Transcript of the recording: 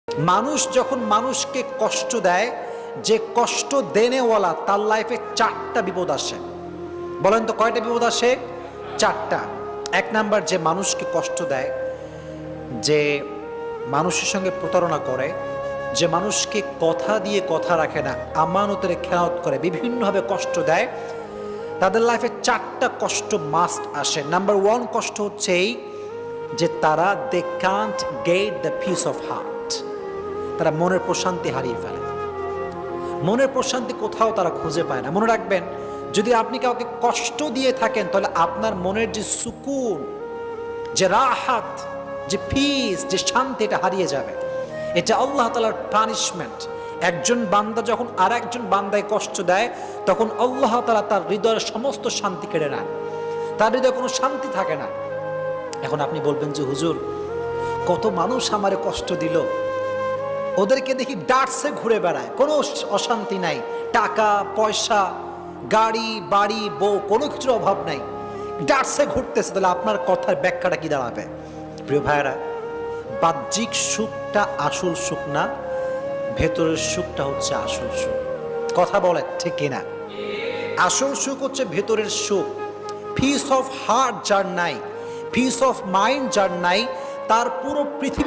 মানুষ যখন মানুষকে কষ্ট দেয়, যে কষ্ট দেনেওয়ালা তার লাইফে 4টা বিপদ আসে। বলেন তো কয়টা বিপদ আসে? 4টা। 1 নাম্বার, যে মানুষকে কষ্ট দেয়, যে মানুষের সঙ্গে প্রতারণা করে, যে মানুষকে কথা দিয়ে কথা রাখে না, আমানতের খেয়ানত করে, বিভিন্নভাবে কষ্ট দেয়, তাদের লাইফে 4টা কষ্ট মাস্ট আসে। নাম্বার 1 কষ্ট হচ্ছে এই যে তারা they can't get the peace of heart. তারা মনের প্রশান্তি হারিয়ে ফেলে। মনের প্রশান্তি কোথাও তারা খুঁজে পায় না। মনে রাখবেন, যদি আপনি কাউকে কষ্ট দিয়ে থাকেন তাহলে আপনার মনের যে সুকুন, যে রাহাত, যে পিস, যে শান্তি, এটা হারিয়ে যাবে। এটা আল্লাহ তাআলার পানিশমেন্ট। একজন বান্দা যখন আর একজন বান্দায় কষ্ট দেয়, তখন আল্লাহ তাআলা তার হৃদয়ের সমস্ত শান্তি কেড়ে নেন। তার হৃদয়ে কোনো শান্তি থাকে না। এখন আপনি বলবেন যে হুজুর, কত মানুষ আমারে কষ্ট দিল, ওদেরকে দেখি ডাটসে ঘুরে বেড়ায়, কোনো অশান্তি নাই, টাকা পয়সা, গাড়ি বাড়ি বউ, কোনো কিছুর অভাব নাই, ডাটসে ঘুরতেছে, তাহলে আপনার কথার ব্যাখ্যাটা কি দাঁড়াবে? প্রিয় ভাইয়েরা, বাহ্যিক সুখটা আসল সুখ না, ভেতরের সুখটা হচ্ছে আসল সুখ। কথা বলে ঠিক কিনা? আসল সুখ হচ্ছে ভেতরের সুখ। পিস অফ হার্ট যার নাই, পিস অফ মাইন্ড যার নাই, তার পুরো পৃথিবী